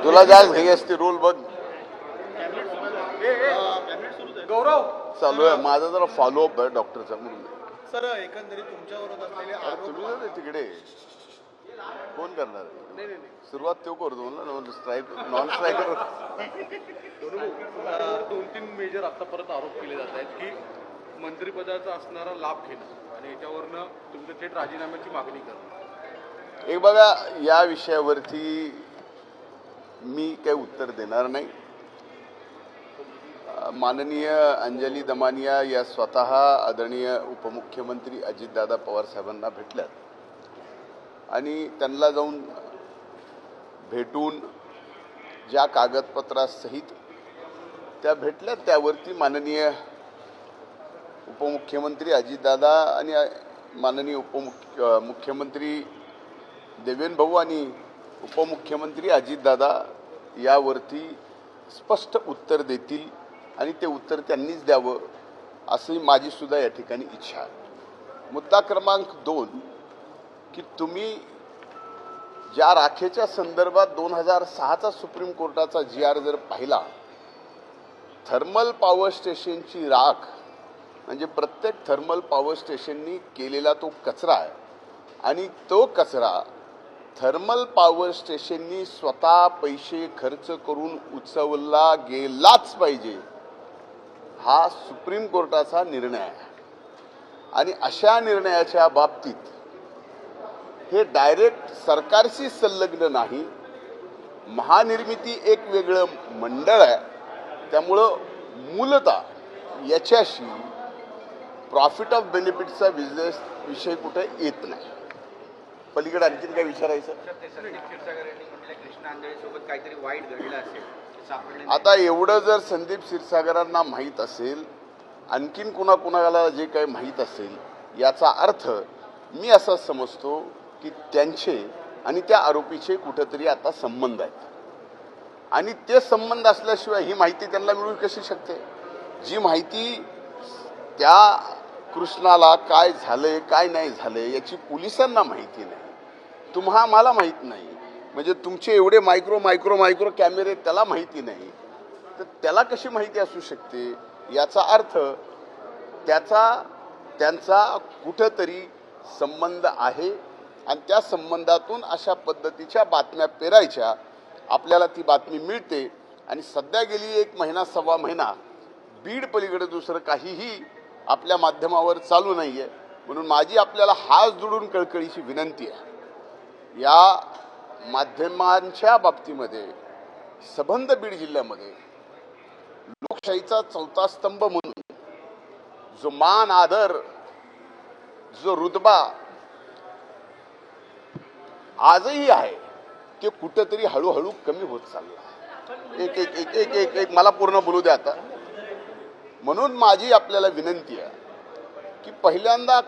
तुला जास्त घाई असते रोल बघ गौरव चालू आहे माझा जरा फॉलोअप आहे डॉक्टरचा म्हणून सर एकंदरीत तुमच्यावर असलेले आरोप तुम्ही जाऊ दे तिकडे कोण करणार सुरुवात तो करतो ना स्ट्राईक नॉन स्ट्रायकर 2-3 मेजर आतापर्यंत आरोप केले जात आहेत की मंत्रिपदाचा असणारा लाभ घेणं आणि याच्यावरनं तुमच्या थेट राजीनाम्याची मागणी करणं. एक बघा या विषयावरती मी काही उत्तर देणार नाही. माननीय अंजली दमानिया या स्वतः आदरणीय उपमुख्यमंत्री अजितदादा पवार साहेबांना भेटल्यात आणि त्यांना जाऊन भेटून ज्या कागदपत्रासहित त्या भेटल्यात त्यावरती माननीय उपमुख्यमंत्री अजितदादा आणि माननीय मुख्यमंत्री देवेंद्र भाऊ आणि उपमुख्यमंत्री अजितदादा यावरती स्पष्ट उत्तर देतील आणि ते उत्तर त्यांनीच द्यावं अशी माझी सुद्धा या ठिकाणी इच्छा आहे. मुद्दा क्रमांक 2 की तुम्ही ज्या राखेच्या संदर्भात 2006चा सुप्रीम कोर्टाचा GR जर पाहिला, थर्मल पॉवर स्टेशनची राख म्हणजे प्रत्येक थर्मल पॉवर स्टेशननी केलेला तो कचरा आहे आणि तो कचरा थर्मल पॉवर स्टेशननी स्वतः पैसे खर्च करून उचलला गेलाच पाहिजे हा सुप्रीम कोर्टाचा निर्णय आहे. आणि अशा निर्णयाच्या बाबतीत हे डायरेक्ट सरकारशी संलग्न नाही, महानिर्मिती एक वेगळं मंडळ आहे. त्यामुळं मूलतः याच्याशी प्रॉफिट ऑफ बेनिफिटचा बिझनेस विषय कुठे येत नाही. पलीकडे आणखीन काय विचारायचं? आता एवढं जर संदीप क्षीरसागरांना माहीत असेल, आणखीन कुणाला जे काही माहीत असेल, याचा अर्थ मी असं समजतो की त्यांचे आणि त्या आरोपीचे कुठेतरी आता संबंध आहेत आणि ते संबंध असल्याशिवाय ही माहिती त्यांना मिळू कशी शकते? जी माहिती त्या कृष्णाला काय झालंय काय नाही झालंय याची पोलिसांना माहिती नाही, मला माहीत नाही, म्हणजे तुमचे एवढे मायक्रो कॅमेरे त्याला माहिती नाही, तर त्याला कशी माहिती असू शकते? याचा अर्थ त्यांचा कुठंतरी संबंध आहे आणि त्या संबंधातून अशा पद्धतीच्या बातम्या पेरायच्या. आपल्याला ती बातमी मिळते आणि सध्या गेली 1 महिना सव्वा महिना बीड पलीकडे दुसरं काहीही आपल्या माध्यमावर चालू नाही आहे. म्हणून माझी आपल्याला हात जोडून कळकळीची विनंती आहे, या माध्यमांच्या बाबतीमध्ये संबंध बीड जिल्ह्यामध्ये लोकशाहीचा 4था स्तंभ म्हणून जो मान आदर जो रुतबा आजही आहे ते कुठेतरी हळूहळू कमी होत चालला. एक मला पूर्ण बोलू द्या आता. म्हणून माझी आपल्याला विनंती आहे की पहिल्यांदा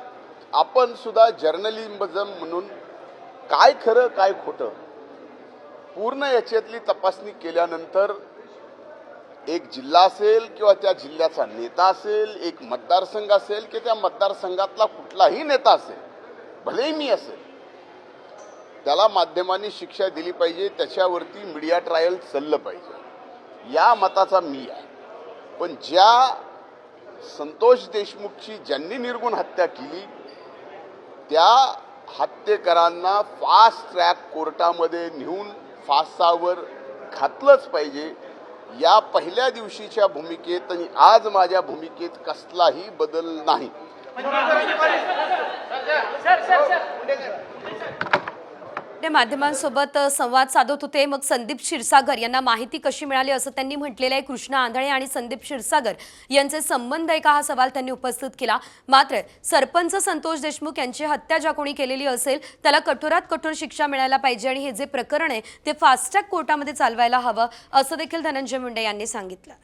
आपण सुद्धा जर्नलिझम म्हणून काय खरं काय खोटं पूर्ण याच्यातली तपासणी केल्यानंतर एक जिल्हा असेल किंवा त्या जिल्ह्याचा नेता असेल, एक मतदारसंघ असेल की त्या मतदारसंघातला कुठलाही नेता असेल, भलेही मी असेल, त्याला माध्यमांनी शिक्षा दिली पाहिजे, त्याच्यावरती मीडिया ट्रायल चाललं पाहिजे, या मताचा मी आहे. पण ज्या संतोष देशमुखची ज्यांनी निर्गुण हत्या केली त्या हत्येकरांना फास्ट ट्रॅक कोर्टामध्ये नेऊन फासावर घातलंच पाहिजे. या पहिल्या दिवशीच्या भूमिकेत आणि आज माझ्या भूमिकेत कसलाही बदल नाही. ते माध्यमांसोबत संवाद साधत होते. मग संदीप क्षीरसागर यांना माहिती कशी मिळाली असं त्यांनी म्हटलेलं आहे. कृष्णा आंधळे आणि संदीप क्षीरसागर यांचे संबंध आहे का हा सवाल त्यांनी उपस्थित केला. मात्र सरपंच संतोष देशमुख यांची हत्या ज्या कोणी केलेली असेल त्याला कठोरात कठोर शिक्षा मिळायला पाहिजे आणि हे जे प्रकरण आहे ते फास्ट ट्रॅक कोर्टामध्ये चालवायला हवं असं देखील धनंजय मुंडे यांनी सांगितलं.